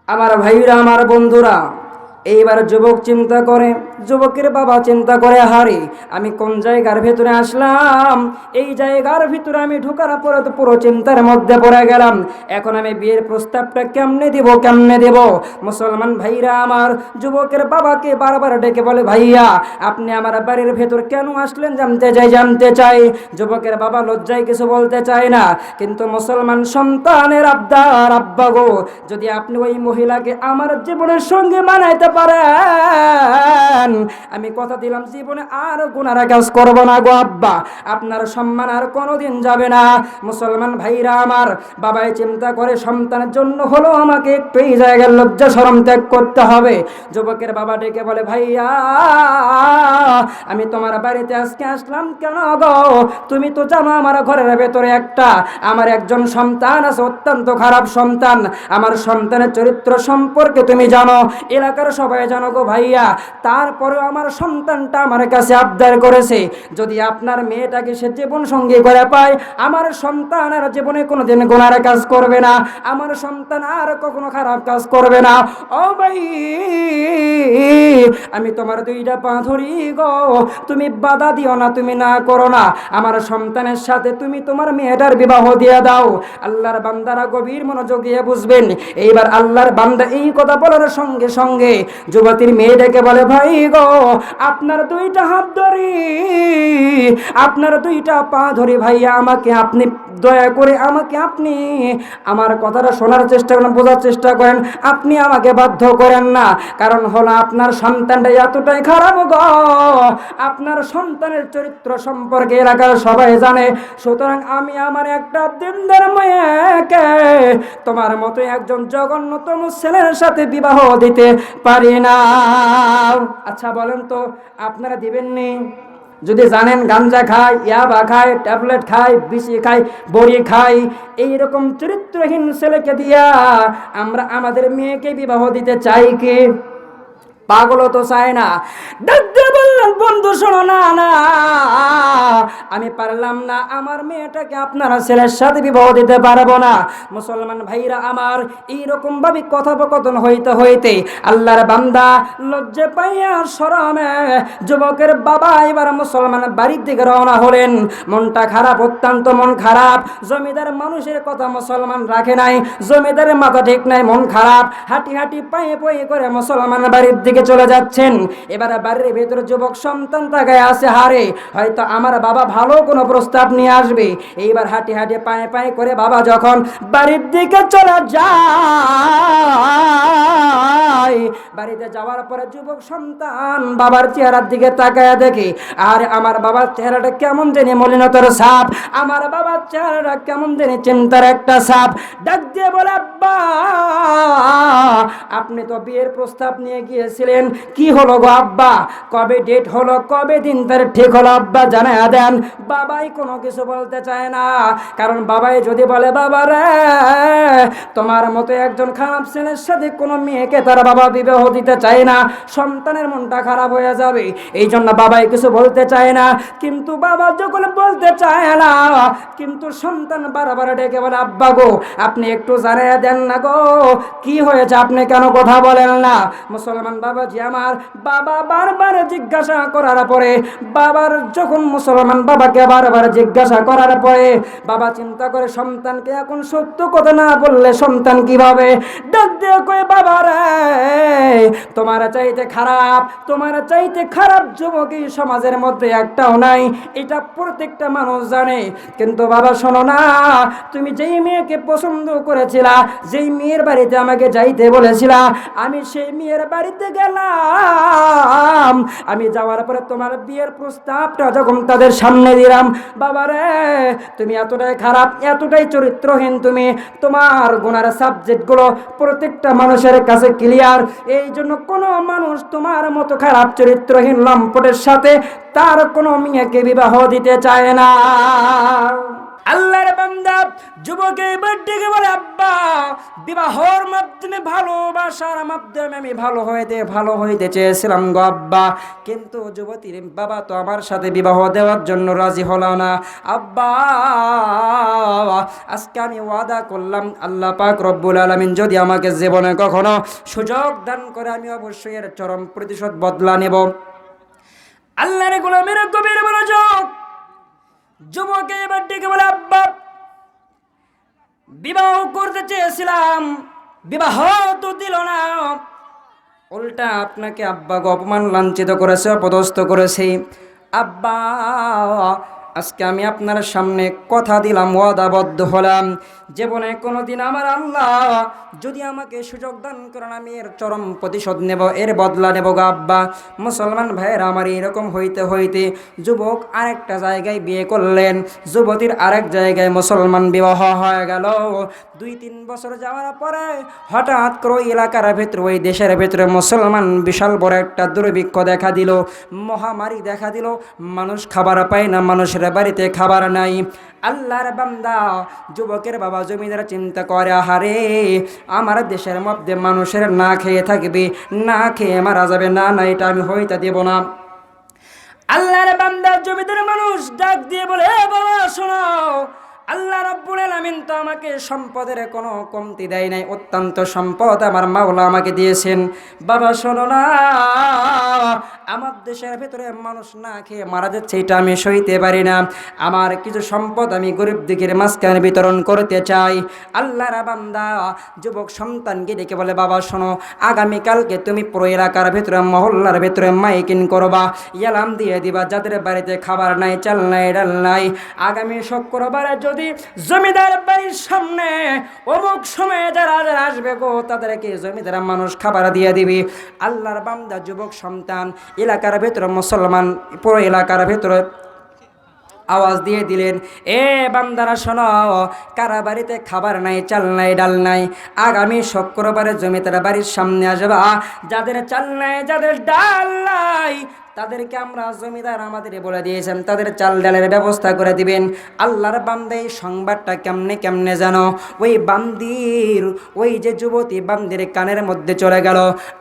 আমার ভাইরা, আমার বন্ধুরা, এইবার যুবক চিন্তা করে, যুবকের বাবা চিন্তা করে, হারে আমি কোন জায়গার ভেতরে আসলাম। এই জায়গার ভিতরে আমি ঢোকার পরে তো পুরো চিন্তার মধ্যে পড়ে গেলাম। এখন আমি বিয়ের প্রস্তাবটা কেমনে দিব, কেমনে দেব? মুসলমান ভাইরা আমার, যুবকের বাবাকে বারবার ডেকে বলে, ভাইয়া আপনি আমার বাড়ির ভেতর কেন আসলেন জানতে চাই, জানতে চাই। যুবকের বাবা লজ্জায় কিছু বলতে চায় না, কিন্তু মুসলমান সন্তানের আবদার, আব্বা গো যদি আপনি ওই মহিলাকে আমার জীবনের সঙ্গে মানাইতে পারেন, আমি কথা দিলাম জীবনে আর গুনার কাজ করব না গো আব্বা, আপনার সম্মান আর কোনোদিন যাবে না। মুসলমান ভাইরা আমার, বাবাই চিন্তা করে সন্তানের জন্য হলো আমাকে একটু এই জায়গার লজ্জা শরম ত্যাগ করতে হবে। যুবকের বাবা ডেকে বলে, ভাইয়া আমি তোমার বাড়িতে আজকে আসলাম কেন গো? তুমি তো জানো আমার ঘরের ভেতরে আমার একজন সন্তান আছে, অত্যন্ত খারাপ সন্তান। আমার সন্তানের চরিত্র সম্পর্কে তুমি জানো, এলাকার সবাই জানো গো ভাইয়া। তারপরেও আমার সন্তানটা আমার কাছে আবদার করেছে, যদি আপনার মেয়েটাকে সে জীবন সঙ্গী করে পায়, আমার সন্তান আর জীবনে কোনোদিন গুনার কাজ করবে না, আমার সন্তান আর কখনো খারাপ কাজ করবে না। ও ভাই, আমি তোমার দুইটা পা ধরি গো, তুমি বাধা দিও না, তুমি না করো না, আমার সন্তানের সাথে তুমি তোমার মেয়েটার বিবাহ দিয়ে দাও। আল্লাহর বান্দারা গভীর মনোযোগ দিয়ে বুঝবেন। এইবার আল্লাহর বান্দা এই কথা বলার সঙ্গে সঙ্গে যুবতীর মেয়ে ডেকে বলে, ভাই গো আপনার দুইটা হাত ধরি, আপনার দুইটা পা ধরি, ভাইয়া আমাকে আপনি দয়া করে আমাকে আপনি আমার কথাটা শোনার চেষ্টা করেন, বোঝার চেষ্টা করেন, আপনি আমাকে বাধ্য করেন না। কারণ হলো আপনার সন্তানটা এতটাই খারাপ গো, আপনার সন্তানের চরিত্র সম্পর্কে এলাকার সবাই জানে। সুতরাং আমি আমার একটা দিনদার মেয়েকে তোমার মতো একজন জঘন্যতম ছেলের সাথে বিবাহ দিতে পারি না। আচ্ছা বলেন তো, আপনারা দিবেননি? যদি জানেন গাঞ্জা খায়, ইয়াবা খায়, ট্যাবলেট খায়, বিসি খায়, বড়ি খায়, এইরকম চরিত্রহীন ছেলেকে দিয়া আমরা আমাদের মেয়েকে বিবাহ দিতে চাই কি? পাগলও তো চায় না। ডাকতে বললেন, বন্ধু শোনো না, না আমি পারলাম না, আমার মেয়েটাকে আপনারা ছেলের সাথে বিবাহ দিতে পারবো না। মুসলমান ভাইরা আমার, এইরকম ভাবে কথোপকথন হইতে হইতে আল্লাহর বান্দা লজ্জা পাইয়া শরমে যুবকের বাবা এবার মুসলমান বাড়ির দিকে রওনা হলেন। মনটা খারাপ, অত্যন্ত মন খারাপ। জমিদার মানুষের কথা মুসলমান রাখে নাই, জমিদারের মাথা ঠিক নাই, মন খারাপ। হাঁটি হাঁটি পায়ে পায়ে করে মুসলমান বাড়ির দিকে চলে যাচ্ছেন। এবার বাড়ির ভেতরে যুবক সন্তান তাকায় আছে, হারে হয়তো আমার বাবা ভালো কোনো প্রস্তাব নিয়ে আসবে। এইবার হাঁটি হাঁটি পায়ে পায়ে করে বাবা যখন বাড়ির দিকে চলে যায়, বাড়িতে যাওয়ার পরে যুবক সন্তান বাবার চেহারার দিকে তাকায় দেখে, আর আমার বাবার চেহারাটা কেমন জানি মলিনতার ছাপ, আমার বাবার চেহারাটা কেমন জানি চিন্তার একটা ছাপ। ডাক দিয়ে বলে, আব্বা আপনি তো বিয়ের প্রস্তাব নিয়ে গিয়েছিলেন, কি হলো গো আব্বা? কবে ডেট হলো, কবে দিন তার ঠিক হলো আব্বা জানায় দেন। বাবাই কোনো কিছু বলতে চায় না, কারণ বাবাই যদি বলে, বাবা রে তোমার মতো একজন খারাপ ছেলের সাথে কোনো মেয়েকে তার বাবা বিবাহ দিতে চায় না, সন্তানের মনটা খারাপ হয়ে যাবে, এই জন্য বাবাই কিছু বলতে চায় না। কিন্তু বাবা যখন বলতে চায় না, কিন্তু সন্তান বারবার ডেকে বলে, আব্বা গো আপনি একটু জানিয়ে দেন না গো, কি হয়েছে, আপনি কেন কথা বলেন না? মুসলমান বাবাজি আমার, বাবা বারবার জিজ্ঞাসা করার পরে, বাবার যখন মুসলমান বাবাকে বারবার জিজ্ঞাসা করার পরে বাবা চিন্তা করে, সন্তানকে এখন সত্য কথা না বললে সন্তান কিভাবে? ডাক দিয়ে কই, বাবা রে তোমার চাইতে খারাপ, তোমার চাইতে খারাপ যুবক এই সমাজের মধ্যে একটাও নাই, এটা প্রত্যেকটা মানুষ জানে। কিন্তু বাবা শোনো না, তুমি যেই মেয়েকে পছন্দ করেছিলা, যেই মেয়ের বাড়িতে আমাকে যাইতে বলেছিলা, আমি সেই মেয়ের বাড়িতে গেলাম। আমি যাওয়ার পরে তোমার বিয়ের প্রস্তাবটা যখন তাদের সামনে দিলাম, বাবা রে তুমি এতটাই খারাপ, এতটাই চরিত্রহীন, তুমি তোমার গুনার সাবজেক্টগুলো প্রত্যেকটা মানুষের কাছে ক্লিয়ার। এই জন্য কোনো মানুষ তোমার মতো খারাপ চরিত্রহীন লম্পটের সাথে তার কোনো মেয়েকে বিবাহ দিতে চায় না। আল্লাহর বান্দা যুবক এবার ডেকে বলে, আব্বা বিবাহর মাধ্যমে ভালোবাসার মাধ্যমে আমি ভালো হইতে চেয়েছিলাম গো আব্বা, কিন্তু যুবতীর বাবা তো আমার সাথে বিবাহ দেওয়ার জন্য রাজি হলো না। আব্বা আজকে আমি ওয়াদা করলাম আল্লাহ পাক রব্বুল আলামিন যদি আমাকে জীবনে কখনো সুযোগ দান করে আমি অবশ্যই এর চরম প্রতিশোধ বদলা নেব। আল্লাহর গোলামের গভীর মনোযোগ। যুবক এবার ডেকে বলে, আব্বা বিবাহ করতে চেয়েছিলাম, বিবাহ তো দিল না, উল্টা আপনাকে আব্বাকে অপমান লাঞ্ছিত করেছে, অপদস্থ করেছে। আব্বা আজকে আমি আপনার সামনে কথা দিলাম, ওয়াদাবদ্ধ হলাম, জীবনে কোনোদিন আমার আল্লাহ যদি আমাকে সুযোগ দান করেন আমি এর চরম প্রতিশোধ নেব, এর বদলা নেব গো আব্বা। মুসলমান ভাইয়েরা আমার এরকম হইতে হইতে যুবক আরেকটা জায়গায় বিয়ে করলেন, যুবতীর আরেক জায়গায় মুসলমান বিবাহ হয়ে গেল। 2-3 বছর যাওয়ার পরে হঠাৎ করে এলাকার ভেতরে, ওই দেশের ভেতরে মুসলমান বিশাল বড় একটা দুর্ভিক্ষ দেখা দিল, মহামারী দেখা দিল, মানুষ খাবার পায় না, মানুষের বাড়িতে খাবার নাই। আল্লাহর বান্দা যুবকের বাবা জমিদার চিন্তা করে, আহারে আমার দেশের মধ্যে মানুষের না খেয়ে থাকবে, না খেয়ে মারা যাবে, না না এটা আমি হইতে দেব না। আল্লাহর বান্দা জমিদার মানুষ ডাক দিয়ে বলে, বাবা শোনো, আল্লাহ রাব্বুল আলামিন তো আমাকে সম্পদের কোনো কমতি দেয় নাই, অত্যন্ত সম্পদ আমার মাওলা আমাকে দিয়েছেন। বাবা শোনো না, আমার দেশের ভিতরে মানুষ না খেয়ে মারা যাচ্ছে, এটা আমি সইতে পারি না, আমার কিছু সম্পদ আমি গরিব দিকের মাঝখানে বিতরণ করতে চাই। আল্লাহর বান্দা যুবক সন্তানকে ডেকে বলে, বাবা শোনো, আগামীকালকে তুমি পুরো এলাকার ভিতরে, মহল্লার ভিতরে মাইকিং করবা, এলাম দিয়ে দিবা, যাদের বাড়িতে খাবার নাই, চাল নাই, ডাল নাই, আগামী শুক্রবারে যদি জমিদার বাড়ির সামনে অমুক সময়ে যারা যারা আসবে গো তাদেরকে জমিদার মানুষ খাবার দিয়ে দিবি। আল্লাহর বান্দা যুবক সন্তান এলাকার ভেতরে, মুসলমান পুরো এলাকার ভেতরে আওয়াজ দিয়ে দিলেন, এ বান্দারা শোনো, কারা বাড়িতে খাবার নাই, চাল নাই, ডাল নাই, আগামী শুক্রবারে জমিদার বাড়ির সামনে আসবা, যাদের চাল নাই, যাদের ডাল নাই তাদেরকে আমরা জমিদার আমাদের বলে দিয়েছেন, তাদের চাল ডালের ব্যবস্থা করে দিবেন। আল্লাহর বান্দা এই সংবাদটা কেমনে জানো, ওই বান্দির, ওই যে যুবতী বান্দির কানের মধ্যে চলে গেল।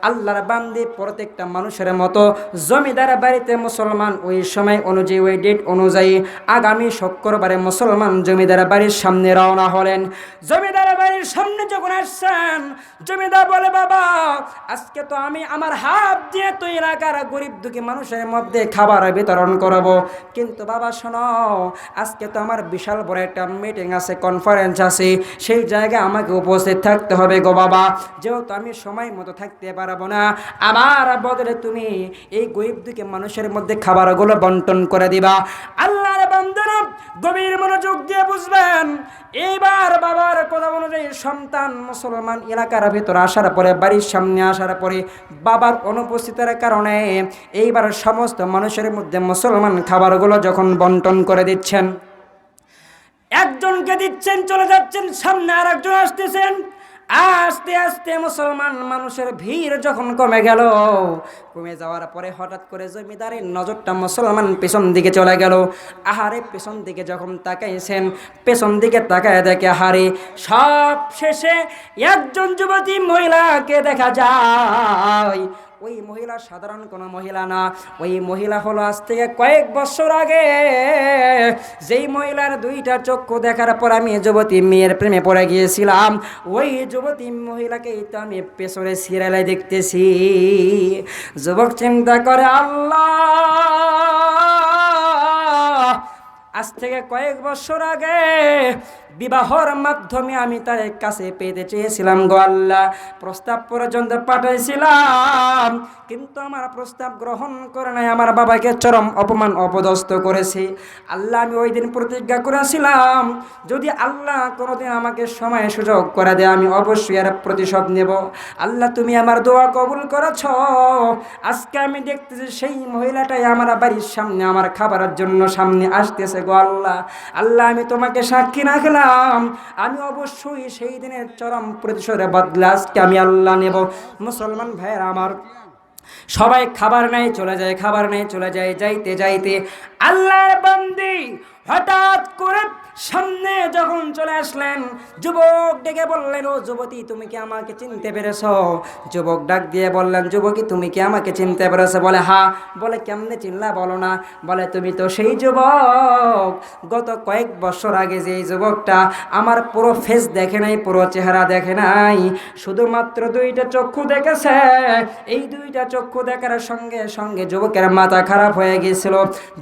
আল্লাহর বান্দি প্রত্যেকটা মানুষের মতো জমিদার বাড়িতে মুসলমান ওই সময় অনুযায়ী, ওই ডেট অনুযায়ী আগামী শুক্রবারে মুসলমান জমিদার বাড়ির সামনে রওনা হলেন। জমিদার বাড়ির সামনে যখন আসছেন, জমিদার বলে, বাবা আজকে তো আমি আমার হাত দিয়ে তো এলাকার গরিব দুঃখী মানুষের মধ্যে খাবার বিতরণ করব, কিন্তু বাবা শোনো, আজকে তো আমার বিশাল বড় একটা মিটিং আছে, কনফারেন্স আছে, সেই জায়গায় আমাকে উপস্থিত থাকতে হবে গো বাবা, যেহেতু আমি সময় মতো থাকতে পারবো না, আমার বদলে তুমি এই গরিব দুঃখী মানুষের মধ্যে খাবারগুলো বন্টন করে দিবা। আল্লাহর বান্দারা গভীর মনোযোগ দিয়ে বুঝবেন। এইবার বাবার কথা অনুযায়ী সন্তান মুসলমান এলাকার ভিতরে আসার পরে, বাড়ির সামনে আসার পরে বাবার অনুপস্থিতির কারণে এইবার সমস্ত মানুষের মধ্যে মুসলমান খাবারগুলো যখন বন্টন করে দিচ্ছেন, একজনকে দিচ্ছেন, চলে যাচ্ছেন, সামনে আর একজন আসতেছেন, আস্তে আস্তে মুসলমান মানুষের ভিড় যখন কমে গেল, কমে যাওয়ার পরে হঠাৎ করে জমিদারের নজরটা মুসলমান পেছন দিকে চলে গেল। আহারে পেছন দিকে যখন তাকাইছেন, পেছন দিকে তাকায় দেখে আহারে সব শেষে একজন যুবতী মহিলাকে দেখা যায়। ওই মহিলা সাধারণ কোনো মহিলা না, ওই মহিলা হলো আজ থেকে কয়েক বছর আগে যেই মহিলার 2টা চক্ষু দেখার পর আমি যুবতী মেয়ের প্রেমে পড়ে গিয়েছিলাম, ওই যুবতী মহিলাকেই তো আমি পেছনে সিরিয়ালে দেখতেছি। যুবক চিন্তা করে, আল্লাহ আজ থেকে কয়েক বছর আগে বিবাহর মাধ্যমে আমি তার কাছে পেতে চেয়েছিলাম গো আল্লাহ, প্রস্তাব পর্যন্ত পাঠাইছিলাম, কিন্তু আমার প্রস্তাব গ্রহণ করে নাই, আমার বাবাকে চরম অপমান অপদস্থ করেছে। আল্লাহ আমি ওই দিন প্রতিজ্ঞা করেছিলাম, যদি আল্লাহ কোনোদিন আমাকে সময় সুযোগ করে দেয় আমি অবশ্যই এর প্রতিশোধ নেব। আল্লাহ তুমি আমার দোয়া কবুল করেছ, আজকে আমি দেখতেছি সেই মহিলাটাই আমার বাড়ির সামনে আমার খাবারের জন্য সামনে আসতেছে গো আল্লাহ। আল্লাহ আমি তোমাকে সাক্ষী রাখলাম, আমি অবশ্যই সেই দিনের চরম প্রতিশোধের বদলা আজকে আমি আল্লাহ নেব। মুসলমান ভাইয়েরা আমার, সবাই খাবার নেই চলে যায়, খাবার নেই চলে যায়, যাইতে যাইতে আল্লাহর বান্দি হঠাৎ করে সামনে যখন চলে আসলেন, যুবক ডেকে বললেন, ও যুবতী, তুমি কি আমাকে চিনতে পেরেছো? যুবক ডাক দিয়ে বললেন, যুবতী, তুমি কি আমাকে চিনতে পেরেছো? বলে, হ্যাঁ। বলে, কেমনে চিনলা বলো না? বলে, তুমি তো সেই যুবক, গত কয়েক বছর আগে যে যুবকটা আমার পুরো ফেস দেখে নাই, পুরো চেহারা দেখে নাই, শুধুমাত্র দুইটা চক্ষু দেখেছে। এই দুইটা চক্ষু দেখার সঙ্গে সঙ্গে যুবকের মাথা খারাপ হয়ে গিয়েছিল,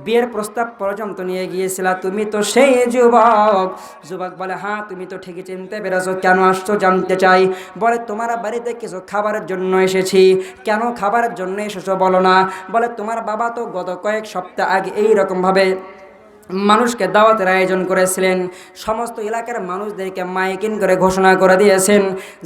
বিয়ের প্রস্তাব পর্যন্ত নিয়ে গিয়েছিল। তুমি তো সেই যুবক। যুবক বলে, হ্যাঁ, তুমি তো ঠিকই চিনতে পেরেছো। কেন আসছো জানতে চাই? বলে, তোমার বাড়িতে কিছু খাবারের জন্য এসেছি। কেন খাবারের জন্য এসেছো বলো না? বলে, তোমার বাবা তো গত কয়েক সপ্তাহ আগে এইরকমভাবে মানুষকে দাওয়াতের আয়োজন করেছিলেন, সমস্ত এলাকার মানুষদেরকে মাইকিং করে ঘোষণা করে দিয়েছেন,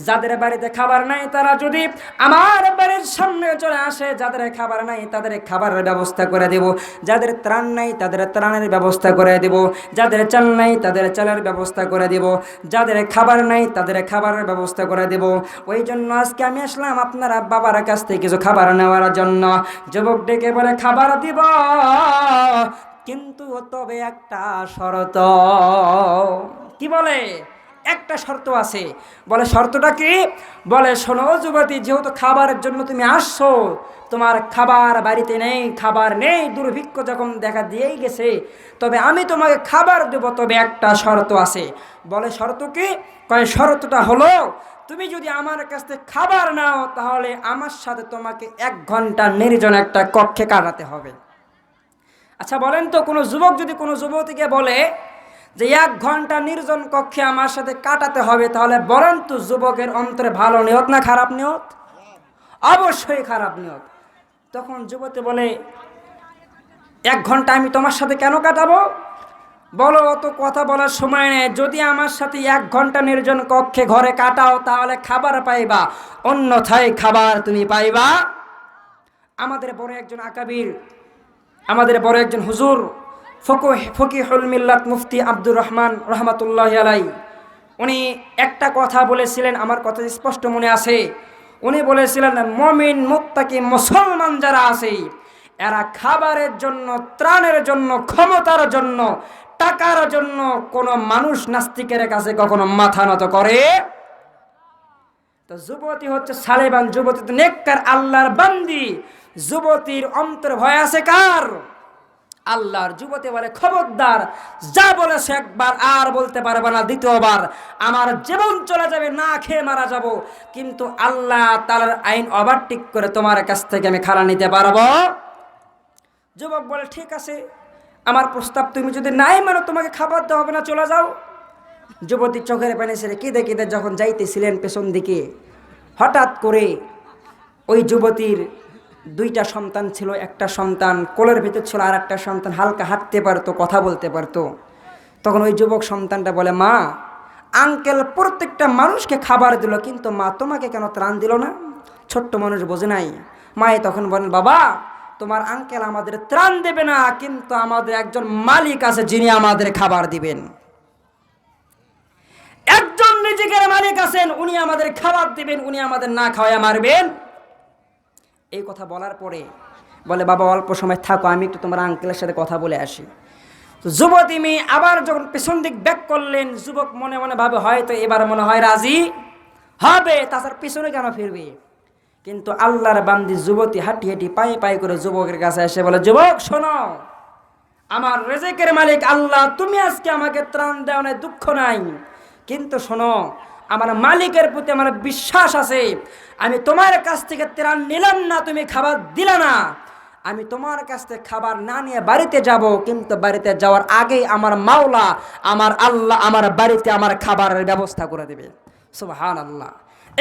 যাদের বাড়িতে খাবার নাই তারা যদি আমার বাড়ির সামনে চলে আসে, যাদের খাবার নাই তাদের খাবারের ব্যবস্থা করে দেব, যাদের ত্রাণ নাই তাদের ত্রাণের ব্যবস্থা করে দেব, যাদের চাল নাই তাদের চালের ব্যবস্থা করে দেব, যাদের খাবার নাই তাদের খাবারের ব্যবস্থা করে দেব। ওই জন্য আজকে আমি আসলাম আপনার বাবার কাছ থেকে কিছু খাবার নেওয়ার জন্য। যুবক ডেকে বলে, খাবার দিব, কিন্তু তবে একটা শর্ত। কি বলে? একটা শর্ত আছে। বলে, শর্তটা কি? বলে, শোনো যুবতী, যেহেতু খাবারের জন্য তুমি আসছো, তোমার খাবার বাড়িতে নেই, খাবার নেই, দুর্ভিক্ষ যখন দেখা দিয়েই গেছে, তবে আমি তোমাকে খাবার দেব, তবে একটা শর্ত আছে। বলে, শর্ত কি? কয়, শর্তটা হলো, তুমি যদি আমার কাছ থেকে খাবার নাও, তাহলে আমার সাথে তোমাকে 1 ঘন্টা নির্জন একটা কক্ষে কাটাতে হবে। আচ্ছা বলেন তো, কোনো যুবক যদি কোনো যুবতীকে বলে যে 1 ঘন্টা নির্জন কক্ষে আমার সাথে কাটাতে হবে, তাহলে বলেন তো যুবকের অন্তরে ভালো নিয়ত না খারাপ নিয়ত? অবশ্যই খারাপ নিয়ত। তখন যুবতী বলে, 1 ঘন্টা আমি তোমার সাথে কেন কাটাবো? বলো, অত কথা বলার সময় নেই। যদি আমার সাথে 1 ঘন্টা নির্জন কক্ষে ঘরে কাটাও, তাহলে খাবার পাইবা, অন্যথায় খাবার তুমি পাইবা। আমাদের বড় একজন আকাবির, আমাদের বড় একজন হুজুর, ফকিহুল মিল্লাত মুফতি আব্দুর রহমান রহমাতুল্লাহি আলাইহি, উনি একটা কথা বলেছিলেন, আমার কথা স্পষ্ট মনে আছে। উনি বলেছিলেন, মুমিন মুত্তাকি মুসলমান যারা আছে, এরা খাবারের জন্য, ত্রাণের জন্য, ক্ষমতার জন্য, টাকার জন্য কোনো মানুষ নাস্তিকের কাছে কখনো মাথা নত করে। তো যুবতী হচ্ছে সালেবান, যুবতী তো নেককার, আল্লাহর বান্দি। যুবতীর অন্তর ভয় আছে কার? আল্লাহর। যুবতী বলে, খবরদার, যা বলেছে একবার আর বলতে পারবে না দ্বিতীয়বার। আমার জীবন চলে যাবে, না খেয়ে মারা যাব, কিন্তু আল্লাহ তাআলার আইন ওভারটেক করে তোমার কাছ থেকে আমি খালা নিতে পারবো। যুবক বলে, ঠিক আছে, আমার প্রস্তাব তুমি যদি নাই মানো, তোমাকে খাবার দেওয়া হবে না, চলে যাও। যুবতী চোখের পানি ছেড়ে কেঁদে কেঁদে যখন যাইতেছিলেন পেছন দিকে, হঠাৎ করে ওই যুবতীর 2টা সন্তান ছিল, একটা সন্তান কোলের ভিতর ছিল, আর একটা সন্তান হালকা হাঁটতে পারতো, কথা বলতে পারতো। তখন ওই যুবক সন্তানটা বলে, মা, আঙ্কেল প্রত্যেকটা মানুষকে খাবার দিল, কিন্তু মা তোমাকে কেন ত্রাণ দিল না? ছোট্ট মানুষ বোঝে নাই। মায়ে তখন বলেন, বাবা, তোমার আঙ্কেল আমাদের ত্রাণ দেবে না, কিন্তু আমাদের একজন মালিক আছে যিনি আমাদের খাবার দিবেন। একজন রিজিকের মালিক আছেন, উনি আমাদের খাবার দিবেন, উনি আমাদের না খাওয়ায় মারবেন। এই কথা বলার পরে বলে, বাবা অল্প সময় থাকো, আমি একটু তোমার আঙ্কেলের সাথে কথা বলে আসি। তো যুবতী মেয়ে আবার যখন পেছন দিক ব্যাক করলেন, যুবক মনে মনে ভাবে, হয়তো এবার মনে হয় রাজি হবে, তাছাড়া পিছনে কেন ফিরবে? কিন্তু আল্লাহর বান্দি যুবতী হাঁটি হাঁটি পায়ে পায়ে করে যুবকের কাছে এসে বলে, যুবক শোনো, আমার রিজিকের মালিক আল্লাহ, তুমি আজকে আমাকে ত্রাণ দেও না, দুঃখ নাই, কিন্তু শোনো, আমার মালিকের প্রতি আমার বিশ্বাস আছে। আমি তোমার কাছ থেকে ত্রাণ নিলাম না, তুমি খাবার দিলা না, আমি তোমার কাছ থেকে খাবার না নিয়ে বাড়িতে যাব, কিন্তু বাড়িতে যাওয়ার আগেই আমার মাওলা, আমার আল্লাহ আমার বাড়িতে আমার খাবারের ব্যবস্থা করে দেবে। সুবহানাল্লাহ।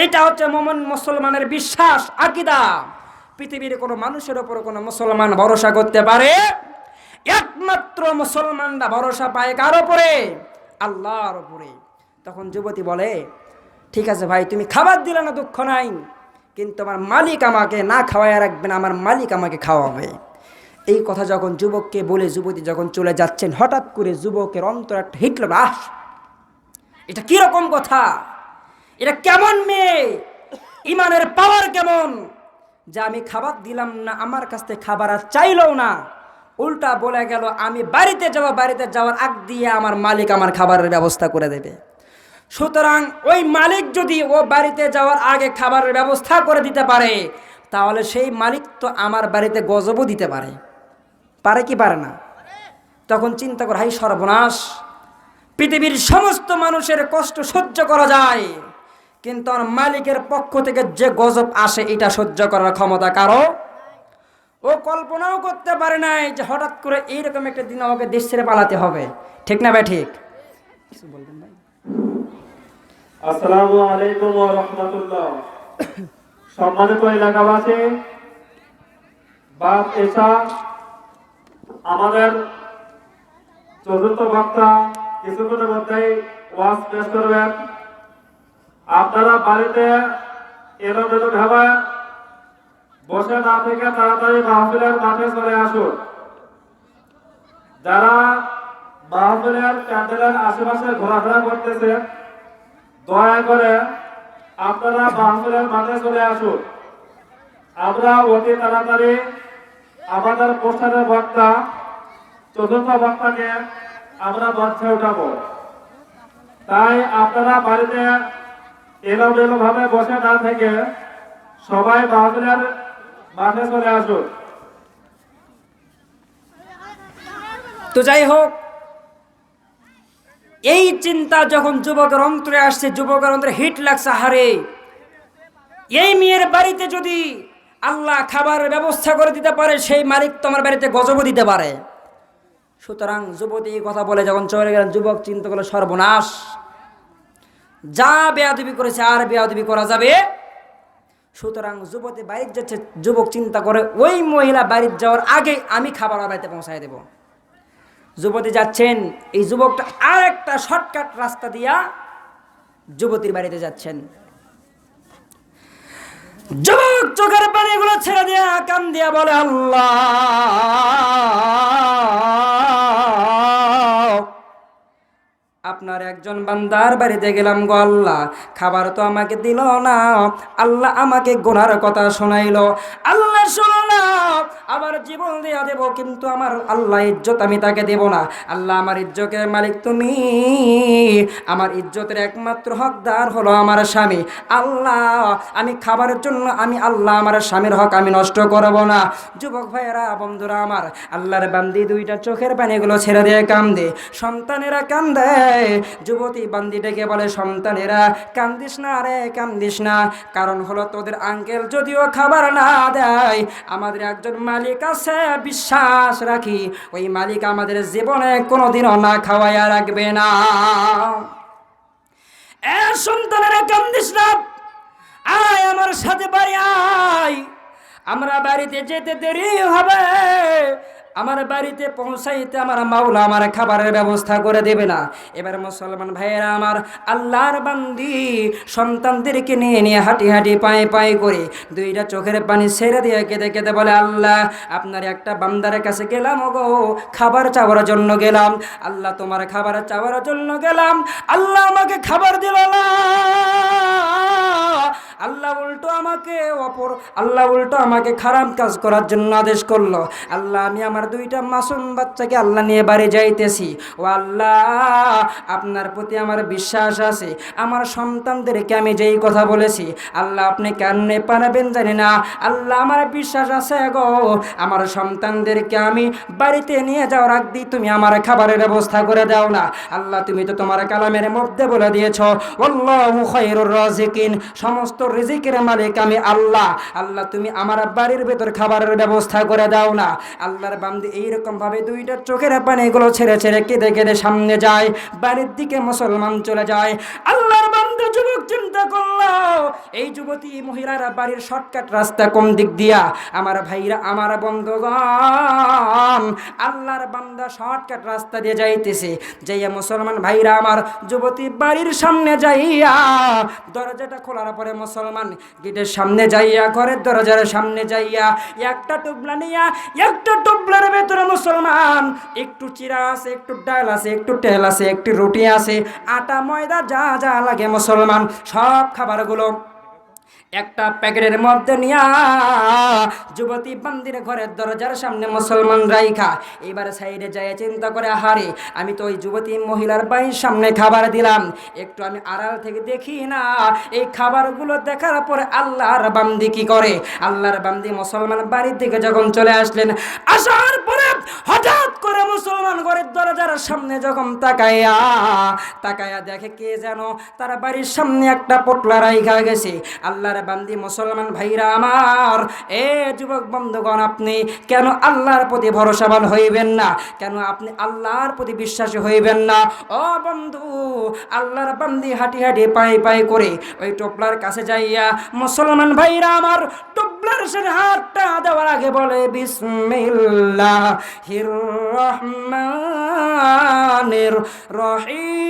এটা হচ্ছে মুমিন মুসলমানের বিশ্বাস, আকীদা। পৃথিবীর কোনো মানুষের উপর কোনো মুসলমান ভরসা করতে পারে? একমাত্র মুসলমানরা ভরসা পায় কার উপরে? আল্লাহর উপরে। তখন যুবতী বলে, ঠিক আছে ভাই, তুমি খাবার দিলে না, দুঃখ নাই, কিন্তু আমার মালিক আমাকে না খাওয়ায় রাখবেন, আমার মালিক আমাকে খাওয়াবে। এই কথা যখন যুবককে বলে যুবতী যখন চলে যাচ্ছেন, হঠাৎ করে যুবকের অন্তর একটা হিটল, এটা কিরকম কথা? এটা কেমন মেয়ে? ইমানের পাওয়ার কেমন যে আমি খাবার দিলাম না, আমার কাছ থেকে খাবার আর চাইলেও না, উল্টা বলে গেল আমি বাড়িতে যাব, বাড়িতে যাওয়ার আগ দিয়ে আমার মালিক আমার খাবারের ব্যবস্থা করে দেবে। সুতরাং ওই মালিক যদি ও বাড়িতে যাওয়ার আগে খাবারের ব্যবস্থা করে দিতে পারে, তাহলে সেই মালিক তো আমার বাড়িতে গজবও দিতে পারে, পারে কি পারে না? তখন চিন্তা কর, হাই সর্বনাশ, পৃথিবীর সমস্ত মানুষের কষ্ট সহ্য করা যায়, কিন্তু আমার মালিকের পক্ষ থেকে যে গজব আসে এটা সহ্য করার ক্ষমতা কারো। ও কল্পনাও করতে পারে নাই যে হঠাৎ করে এইরকম একটা দিন আমাকে দেশ ছেড়ে পালাতে হবে। ঠিক না ভাই? ঠিক। কিছু বলবেন ভাই? আসসালামু আলাইকুম ওয়া রাহমাতুল্লাহ। সম্মানিত এলাকাবাসী, বাপ এসা আমাদের চতুর্থ বক্তা কিছুক্ষণের মধ্যেই ওয়াজ পেশ করবেন। আপনারা বাড়িতে এলোমেলো ভাবে বসে না থেকে তাড়াতাড়ি মাহফিলের মাঠে চলে আসুন। যারা মাহফিলের প্যান্ডেলের আশেপাশে ঘোরাফেরা করতেছে, দয়া করে আপনারা মাহফিলের মাঠে চলে আসুন। আমরা অতি তাড়াতাড়ি আমাদের পোস্টারের বক্তা চতুর্থ বক্তাকে আমরা মঞ্চে উঠাবো। তাই আপনারা বাড়িতে এলোমেলো ভাবে বসে না থেকে সবাই মাহফিলের মাঠে চলে আসুন। তো যাই হোক, এই চিন্তা যখন যুবকের অন্তরে আসছে, যুবকের অন্তরে হিট লাগছে, হারে এই মেয়ের বাড়িতে যদি আল্লাহ খাবারের ব্যবস্থা করে দিতে পারে, সেই মালিক তোমার বাড়িতে গজব দিতে পারে। সুতরাং যুবতী এই কথা বলে যখন চলে গেলেন, যুবক চিন্তা করলো সর্বনাশ, যা বেয়াদবি করেছে আর বেয়াদবি করা যাবে। সুতরাং যুবতী বাড়িতে যাচ্ছে, যুবক চিন্তা করে ওই মহিলা বাড়িতে যাওয়ার আগে আমি খাবার বাড়িতে পৌঁছায় দেব। যুবতী যাচ্ছেন, এই যুবকটা আর একটা শর্টকাট রাস্তা দিয়া যুবতীর বাড়িতে যাচ্ছেন। যুবক চোখের পানিগুলো ছেড়ে দিয়া কান দিয়া বলে, আল্লাহ, আপনার একজন বান্দার বাড়িতে গেলাম গো আল্লাহ, খাবার তো আমাকে দিল না, আল্লাহ আমাকে গুনার কথা শোনাইল, আল্লাহ শুনলাম আবার জীবন দিয়া দেব, কিন্তু আমার আল্লাহ ইজ্জত আমি তাকে দেব না। আল্লাহ, আমার ইজ্জতের মালিক তুমি, আমার ইজ্জতের একমাত্র হকদার হলো আমার স্বামী। আল্লাহ, আমি খাবারের জন্য আমি আল্লাহ আমার স্বামীর হক আমি নষ্ট করব না। যুবক ভাইয়েরা, বন্ধুরা আমার, আল্লাহর বান্দি দুইটা চোখের পানিগুলো ছেড়ে দিয়ে কান্দে, সন্তানেরা কান্দে। যুবতী বান্দি ডেকে বলে, সন্তানেরা কান্দিস না রে, কান্দিস না, কারণ হলো তোদের আঙ্কেল যদিও খাবার না দেয়, আমাদের একজন মালিক আছে, বিশ্বাস রাখি ওই মালিক আমাদের জীবনে কোনোদিনও না খাওয়াইয়া রাখবে না। এ সন্তানেরা কান্দিস না, আয় আমার সাথে বাড়ি আয়, আমরা বাড়িতে যেতে দেরি হবে, আমার বাড়িতে পৌঁছাইতে আমার মাওলা আমার খাবারের ব্যবস্থা করে দেবে না। এবার মুসলমান ভাইয়েরা আমার, আল্লাহর বান্দি সন্তানদেরকে নিয়ে নিয়ে হাঁটি হাঁটি পায়ে পায়ে করে দুইটা চোখের পানি ছেড়ে দিয়ে কেঁদে কেঁদে বলে, আল্লাহ, আপনার একটা বান্দারের কাছে গেলাম গো, খাবার চাওয়ার জন্য গেলাম, আল্লাহ তোমার খাবার চাওয়ার জন্য গেলাম, আল্লাহ আমাকে খাবার দিল না, আল্লাহ উল্টো আমাকে খারাপ কাজ করার জন্য আদেশ করলো। আল্লাহ, আমি আমার দুইটা মাসুম বাচ্চাকে আল্লাহ নিয়ে বাড়ি যাইতেছি। ও আল্লাহ, আপনার প্রতি আমার বিশ্বাস আছে, আমার সন্তানদেরকে আমি যেই কথা বলেছি আল্লাহ আপনি কেমনে পারবেন জানি না, আল্লাহ আমার বিশ্বাস আছে গো, আমার সন্তানদেরকে আমি বাড়িতে নিয়ে যাওয়ার আগ দিয়ে তুমি আমার খাবারের ব্যবস্থা করে দাও না। আল্লাহ, তুমি তো তোমার কালামের মধ্যে বলে দিয়েছ, আল্লাহু খায়রুর রাজিকিন, সমস্ত রিজিকের মালিক আমি আল্লাহ। আল্লাহ, তুমি আমার বাড়ির ভেতর খাবারের ব্যবস্থা করে দাও না। আল্লাহর বান্দি এইরকম ভাবে দুইটা চোখের পানিগুলো ছেড়ে ছেড়ে কেঁদে কেঁদে সামনে যায়, বাড়ির দিকে মুসলমান চলে যায়। আল্লাহর বান্দা যুবক চিন্তা করলো, এই যুবতী মহিলারা বাড়ির শর্টকাট রাস্তা কোন দিক দিয়া? আমার ভাইরা, আমার বন্ধুগণ, আল্লাহর বান্দা শর্টকাট রাস্তা দিয়ে যাইতেছে, যাইয়া মুসলমান ভাইরা আমার, যুবতী বাড়ির সামনে যাইয়া দরজাটা খোলার পরে মুসলমান গেটের সামনে যাইয়া, ঘরের দরজার সামনে যাইয়া একটা টুবলা নিয়া, একটা টুবলার ভেতরে মুসলমান একটু চিরা আছে, একটু ডাল আছে, একটু তেল আছে, একটু রুটি আছে, আটা ময়দা যা যা লাগে মুসলমান সব খাবারগুলো একটা প্যাকেটের মধ্যে নিয়া যুবতী বান্দির ঘরের দরজার সামনে মুসলমান রাইখা এবার সাইডে যায় চিন্তা করে, আহারে আমি তো ওই যুবতী মহিলার বাড়ির সামনে খাবার দিলাম, একটু আমি আড়াল থেকে দেখি না এই খাবারগুলো দেখার পরে আল্লাহর বান্দি কি করে। আল্লাহর বান্দি মুসলমান বাড়ির থেকে যখন চলে আসলেন, আসার পরে হঠাৎ করে মুসলমান ঘরের দরজার সামনে যখন তাকায়া দেখে কে যেন তার বাড়ির সামনে একটা পোটলা রাইখা গেছে। আল্লাহর বান্দি মুসলমান ভাইরা আমার, এ যুবক বন্ধুগণ, আপনি কেন আল্লাহর প্রতি ভরসাবান হইবেন না? কেন আপনি আল্লাহর প্রতি বিশ্বাসী হইবেন না? ও বন্ধু, আল্লাহর বান্দি হাঁটি হাঁটি পায়ে পায়ে করে ওই টোপলার কাছে যাইয়া মুসলমান ভাইরা আমার টোপলার সাথে হাতটা দেওয়ার আগে বলে, বিসমিল্লাহির রহমানির রহিম।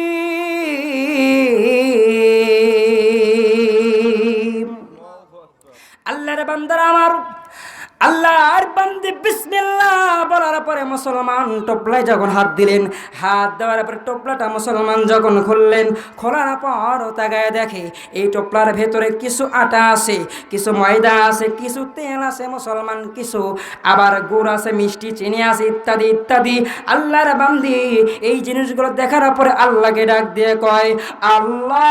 আল্লাহর বান্দারা আমার, আল্লাহর বান্দি বিসমিল্লাহ বলার পরে মুসলমান টোপলায় যখন হাত দিলেন, হাত দেওয়ার পরে টোপলাটা মুসলমান যখন খুললেন, খোলার পর তাকায় দেখে এই টোপলার ভেতরে কিছু আটা আছে, কিছু ময়দা আছে, কিছু তেল আছে মুসলমান, কিছু আবার গুড় আছে, মিষ্টি চিনি আছে, ইত্যাদি ইত্যাদি। আল্লাহর বান্দি এই জিনিসগুলো দেখার পরে আল্লাহকে ডাক দিয়ে কয়, আল্লাহ,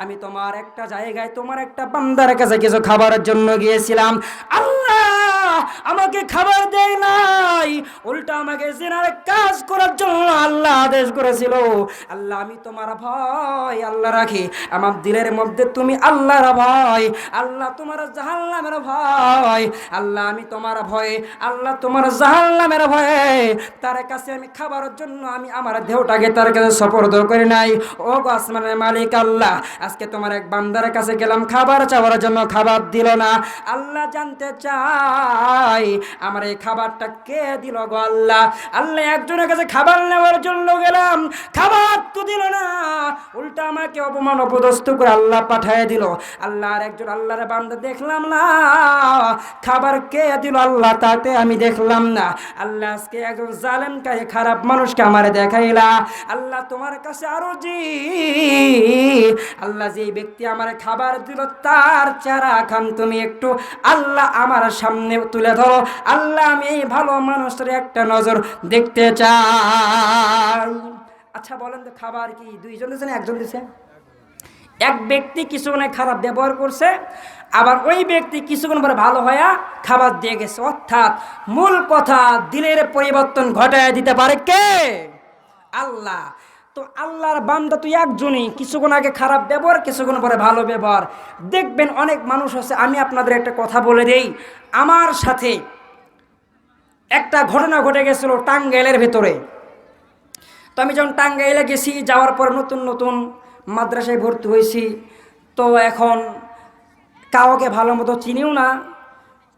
আমি তোমার একটা জায়গায় তোমার একটা বান্দার কাছে কিছু খাবারের জন্য গিয়েছিলাম, আল্লাহ আমাকে খাবার দেয় নাই, উল্টা আমাকে জিনার কাজ করার জন্য আল্লাহ আদেশ করেছিল। আল্লাহ আমি তোমার ভয় আল্লাহ রাখি আমার দিলের মধ্যে, তুমি আল্লাহর ভয়, আল্লাহ তোমার জাহান্নামের ভয়, আল্লাহ আমি তোমার ভয়ে, আল্লাহ তোমার জাহান্নামের ভয়ে তার কাছে আমি খাবারের জন্য আমি আমার দেহটাকে তার কাছে সুপর্দ করে নাই। ও গো আসমানের মালিক আল্লাহ, আজকে তোমার এক বান্দার কাছে গেলাম খাবার চাওয়ার জন্য, খাবার দিল না। আল্লাহ জানতে চাই আমার এই খাবারটা কে দিল গো আল্লাহ? আল্লাহ একজনের কাছে খাবার নেওয়ার জন্য গেলাম, খাবার তো দিল না, উল্টা আমাকে অপমান অপদস্থ করে আল্লাহ পাঠিয়ে দিল। আল্লাহ আর একজন আল্লাহর বান্দা দেখলাম না, খাবার কে দিল আল্লাহ তাতে আমি দেখলাম না। আল্লাহ আজকে একজন জালেমকারী খারাপ মানুষকে আমারে দেখাইলা। আল্লাহ তোমার কাছে আরো জি, আল্লাহ যে ব্যক্তি আমার খাবার দিল তার চেহারা খান তুমি একটু আল্লাহ আমার সামনে তুলে ধরো। আল্লাহ আমি এই ভালো মানুষের একটা নজর দেখতে চাই। আচ্ছা বলেন তো, খাবার কি দুইজন দিয়েছে না একজন দিয়েছে? এক ব্যক্তি কিছুক্ষণে খারাপ ব্যবহার করছে, আবার ওই ব্যক্তি কিছুক্ষণ পরে ভালো হয়ে খাবার দিয়ে গেছে। অর্থাৎ মূল কথা, দিলের পরিবর্তন ঘটায় দিতে পারে কে? আল্লাহ। তো আল্লাহর বান্দা তুই একজনই, কিছুক্ষণ আগে খারাপ ব্যবহার, কিছুক্ষণ পরে ভালো ব্যবহার। দেখবেন অনেক মানুষ আছে, আমি আপনাদের একটা কথা বলে দেই, আমার সাথে একটা ঘটনা ঘটে গেছিল টাঙ্গাইলের ভেতরে। তো আমি যখন টাঙ্গাইলে গেছি, যাওয়ার পর নতুন নতুন মাদ্রাসায় ভর্তি হয়েছি, তো এখন কাউকে ভালো মতো চিনিও না।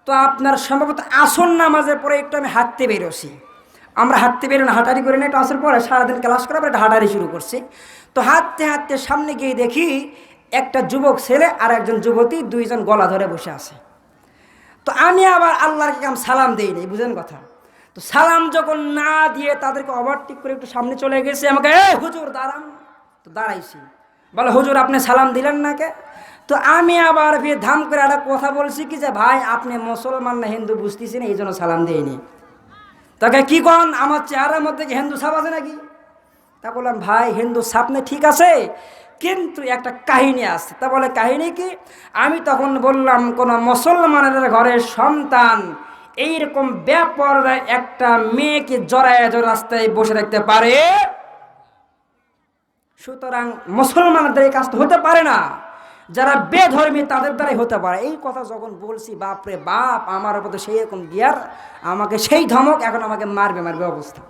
তো আপনার সম্ভবত আসর নামাজের পরে একটু আমি হাঁটতে বেরোছি। আমরা হাঁটতে বেরো না, হাঁটারি করে না, একটু আসর পরে সারাদিন ক্লাস করার পরে একটা হাঁটারি শুরু করছি। তো হাঁটতে হাঁটতে সামনে গিয়ে দেখি একটা যুবক ছেলে আর একজন যুবতী, দুইজন গলা ধরে বসে আছে। তো আমি আবার আল্লাহর কাম সালাম দিই নাই, বুঝেন কথা। তো সালাম যখন না দিয়ে তাদেরকে ওভারটেক করে একটু সামনে চলে গেছে, আমাকে হুজুর দাঁড়ান। তো দাঁড়াইছি, বলে হুজুর আপনি সালাম দিলেন না কে? তো আমি আবার ফির ধাম করে একটা কথা বলছি কি যে ভাই আপনি মুসলমান না হিন্দু বুঝতেছি না, এই জন্য সালাম দিইনি। তাকে কি কন, আমার চেহারার মধ্যে কি হিন্দু ছাপ আছে নাকি? তা বললাম ভাই হিন্দু ছাপ নেই ঠিক আছে, কিন্তু একটা কাহিনী আছে। তা বলে কাহিনী কি? আমি তখন বললাম কোন মুসলমানের ঘরের সন্তান এইরকম বেপরদায় একটা মেয়েকে জড়ায় রাস্তায় বসে থাকতে পারে? সুতরাং মুসলমানদের এই কাজটা হতে পারে না, যারা বেধর্মী তাদের দ্বারাই হতে পারে। এই কথা যখন বলছি, বাপরে বাপ, আমার উপর সেই রকম গিয়ার, আমাকে সেই ধমক, এখন আমাকে মারবে অবস্থা।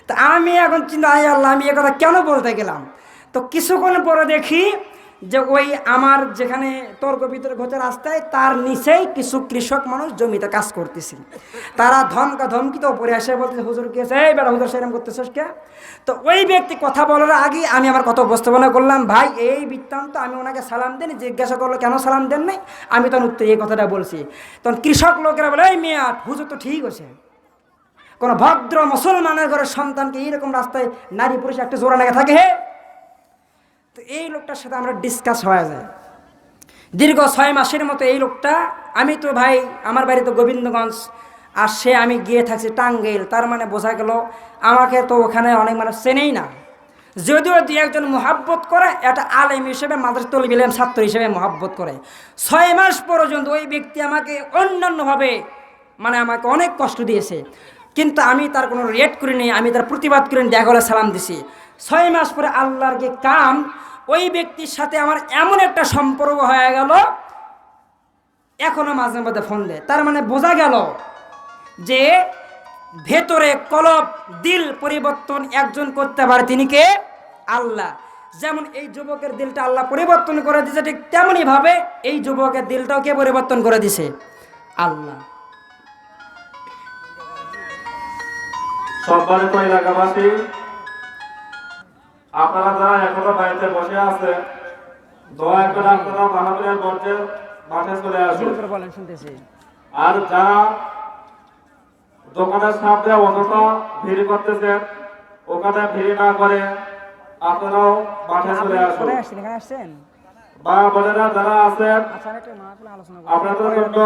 তা আমি এখন চিন্তা, আয় আল্লাহ আমি এ কথা কেন বলতে গেলাম? তো কিছুক্ষণ পরে দেখি যে ওই আমার যেখানে তর্ক বিতর্ক হচ্ছে রাস্তায়, তার নিচেই কিছু কৃষক মানুষ জমিতে কাজ করতেছে। তারা ধমকিতে উপরে এসে বলতেছে হুজুর কি আছে, এই বেটা হুজুর সেরকম করতেছিস কে? তো ওই ব্যক্তি কথা বলার আগে আমি আমার কথা উপস্থাপনা করলাম, ভাই এই বৃত্তান্ত। আমি ওনাকে সালাম দেন, জিজ্ঞাসা করলো কেন সালাম দেন নাই, আমি তখন উত্তরে এই কথাটা বলছি। তখন কৃষক লোকেরা বলে, এই মেয়ে হুজুর তো ঠিক আছে, কোনো ভদ্র মুসলমানের ঘরের সন্তানকে এইরকম রাস্তায় নারী পুরুষ একটা জোড়া লেগে থাকে হে? তো এই লোকটার সাথে আমরা ডিসকাস হয়ে যায় দীর্ঘ 6 মাসের মতো। এই লোকটা, আমি তো ভাই আমার বাড়ি তো গোবিন্দগঞ্জ, আর সে আমি গিয়ে থাকছি টাঙ্গাইল, তার মানে বোঝা গেল আমাকে তো ওখানে অনেক মানুষ চেনেই না। যদিও দু একজন মহাব্বত করে, একটা আলেম হিসেবে মাদ্রাসাতুল ইলম ছাত্র হিসেবে মহাব্বত করে। 6 মাস পর্যন্ত ওই ব্যক্তি আমাকে অন্যান্যভাবে মানে আমাকে অনেক কষ্ট দিয়েছে, কিন্তু আমি তার কোনো রিয়েক্ট করিনি, আমি তার প্রতিবাদ করিনি, দেখা হলে সালাম দিছি। 6 মাস পরে আল্লাহর কি কাম, ওই ব্যক্তির সাথে আমার এমন একটা সম্পর্ক হয়ে গেল, এখনো মাঝে মধ্যে ফোন দেয়। তার মানে বোঝা গেল যে ভেতরে কলব দিল পরিবর্তন একজন করতে পারে, তিনি কে? আল্লাহ। যেমন এই যুবকের দিলটা আল্লাহ পরিবর্তন করে দিয়েছে, ঠিক তেমনই ভাবে এই যুবকের দিলটাও কে পরিবর্তন করে দিছে? আল্লাহ। সম্মানিত এলাকাবাসী, আপনারা যারা এখনো বাড়িতে বসে আছে, দয়া করে আপনারা মাহফিলের মাঠে চলে আসুন। বলেন, শুনতেছি। আর যারা দোকানের সামনে অযথা ভিড় করতেছেন, ওখানে ভিড় না করে আপনারাও মাঠে চলে আসুন। এখানে আসছেন বা বোনেরা যারা আছেন, আচ্ছা, একটা মাহফিলে আলোচনা করব। আপনাদের জন্য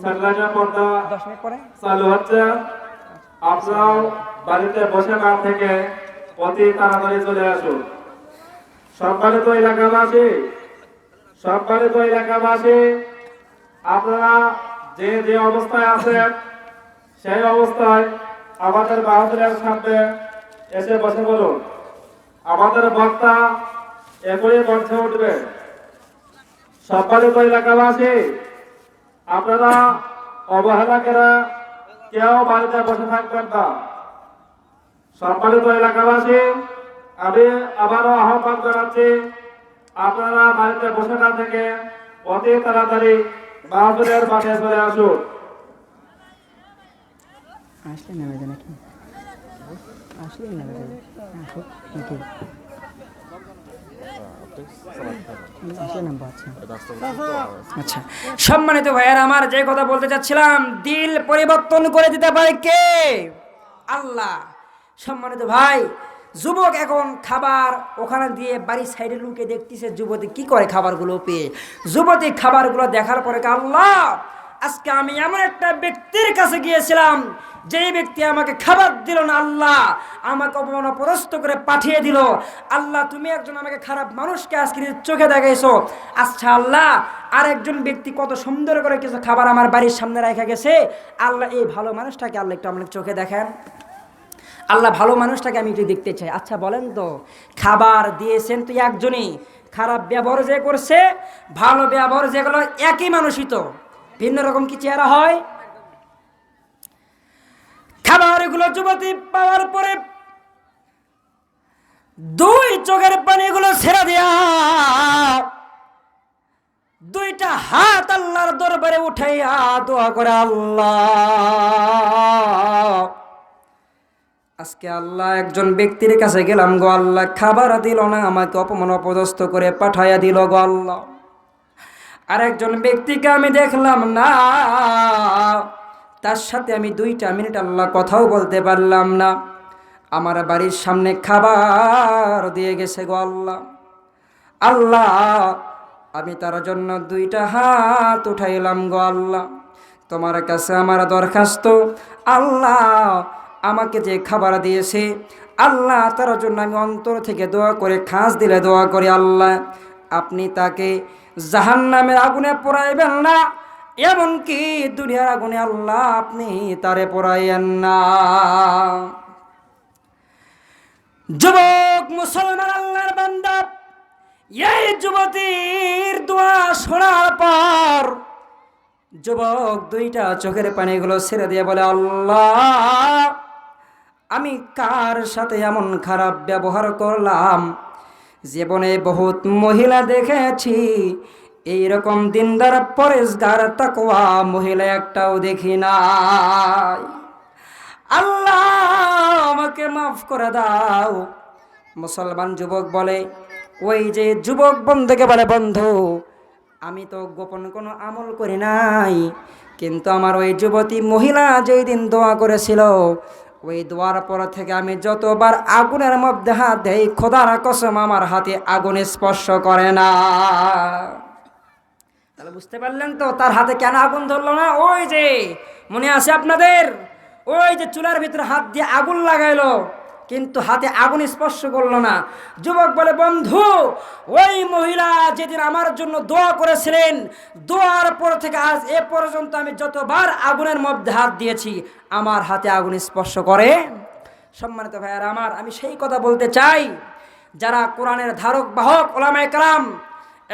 স্যাটেলাইটের পর্দা 10 মিনিট পরে চালু হচ্ছে। আপনারাও বাড়িতে বসে না থেকে অতি তাড়াতাড়ি চলে আসুন। সম্মানিত এলাকাবাসী, আপনারা যে যে অবস্থায় আছেন সেই অবস্থায় আমাদের মাহফিলের সামনে এসে বসে পড়ুন। আমাদের বক্তা এখনই মঞ্চে উঠবে। সম্মানিত এলাকাবাসী, আপনারা অবহেলা করে কেউ বাড়িতে বসে থাকবেন না। সম্মানিত এলাকাবাসী, আমি আবারও আহ্বান জানাচ্ছি, আপনারা বাড়িতে বসে না থেকে অতি তাড়াতাড়ি মাহফিলের মাঠে চলে আসুন। আসলে নেমে যায় নাকি? আসলে নেমে যায় নাকি? আচ্ছা, সম্মানিত ভাইয়ার আমার, যে কথা বলতে চাচ্ছিলাম, দিল পরিবর্তন করে দিতে পারে কে? আল্লাহ। সম্মানিত ভাই, যুবক এখন খাবার ওখানে দিয়ে বাড়ির সাইডে লুকে দেখতেছে যুবতী কি করে খাবারগুলো পেয়ে। যুবতী খাবারগুলো দেখার পরে আল্লাহ, আজকে আমি এমন একটা ব্যক্তির কাছে গিয়েছিলাম, যেই ব্যক্তি আমাকে খাবার দিল না, আল্লাহ আমাকে অপমানপ্রস্ত করে পাঠিয়ে দিল। আল্লাহ, তুমি একজন আমাকে খারাপ মানুষকে আজকে চোখে দেখাইছো। আচ্ছা আল্লাহ, আরেকজন ব্যক্তি কত সুন্দর করে কিছু খাবার আমার বাড়ির সামনে রেখে গেছে, আল্লাহ এই ভালো মানুষটাকে আল্লাহ একটু আমাকে চোখে দেখেন। আল্লাহ, ভালো মানুষটাকে আমি একটু দেখতে চাই। আচ্ছা বলেন তো, খাবার দিয়েছেন তো একজনই, খারাপ ব্যবহার যে করছে, ভালো ব্যবহার যেগুলো একই মানুষই, তো ভিন্ন রকম কি চেহারা হয়? খাবারগুলো যুবতী পাওয়ার পরে 2 চোখের পানিগুলো ছেড়ে দেয়া, 2টা হাত আল্লাহর দরবারে উঠাইয়া দোয়া করে, আল্লাহ আজকে আল্লাহ একজন ব্যক্তির কাছে গেলাম গো আল্লাহ, খাবার দিল না, আমাকে অপমান অপদস্থ করে পাঠাইয়া দিল গো আল্লাহ। আরেকজন ব্যক্তিকে আমি দেখলাম না, তার সাথে আমি 2টা মিনিট আল্লাহ কথাও বলতে পারলাম না, আমার বাড়ির সামনে খাবার দিয়ে গেছে গো আল্লাহ। আল্লাহ, আমি তার জন্য 2টা হাত উঠাইলাম গো আল্লাহ। তোমার কাছে আমার দরখাস্ত, আল্লাহ আমাকে যে খাবার দিয়েছে, আল্লাহ তার জন্য আমি অন্তর থেকে দোয়া করে, খাস দিলে দোয়া করি, আল্লাহ আপনি তাকে জাহান্নামের আগুনে পোড়াইবেন না, এমনকি দুনিয়ার আগুনে আল্লাহ আপনি তারে পোড়াইয়েন না। যুবক মুসলমান আল্লাহর বান্দা, এই যুবতীর দোয়া শোনার পর যুবক 2টা চোখের পানিগুলো ছেড়ে দিয়ে বলে, আল্লাহ আমি কার সাথে এমন খারাপ ব্যবহার করলাম? জীবনে বহুত মহিলা দেখেছি, এইরকম দিনদার পরেশগার তাকওয়া মহিলা একটাও দেখি নাই। আল্লাহ আমাকে মাফ করে দাও। মুসলমান যুবক বলে, ওই যে যুবক বন্ধুকে বলে, বন্ধু আমি তো গোপন কোনো আমল করি নাই, কিন্তু আমার ওই যুবতী মহিলা যেই দিন দোয়া করেছিল, ওই দোয়ার পর থেকে আমি যতবার আগুনের মধ্যে হাত দেই, খোদার কসম আমার হাতে আগুন স্পর্শ করে না। তাহলে বুঝতে পারলেন তো তার হাতে কেন আগুন ধরলো না? ওই যে মনে আছে আপনাদের, ওই যে চুলার ভিতরে হাত দিয়ে আগুন লাগাইলো, কিন্তু হাতে আগুন স্পর্শ করলো না। যুবক বলে, বন্ধু ওই মহিলা যেদিন আমার জন্য দোয়া করেছিলেন, দোয়ার পর থেকে আজ এ পর্যন্ত আমি যতবার আগুনের মধ্যে হাত দিয়েছি আমার হাতে আগুন স্পর্শ করে। সম্মানিত ভাইয়ারা আমার, আমি সেই কথা বলতে চাই, যারা কোরআনের ধারক বাহক ওলামায়ে কেরাম,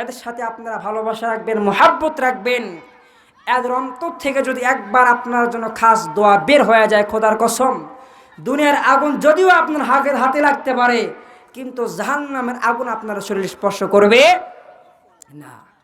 এদের সাথে আপনারা ভালোবাসা রাখবেন, মহাব্বত রাখবেন। এদের অন্তর থেকে যদি একবার আপনার জন্য খাস দোয়া বের হয়ে যায়, খোদার কসম দুনিয়ার আগুন যদিও আপনার হাতে লাগতে পারে, কিন্তু জাহান্নামের আগুন আপনার শরীর স্পর্শ করবে না।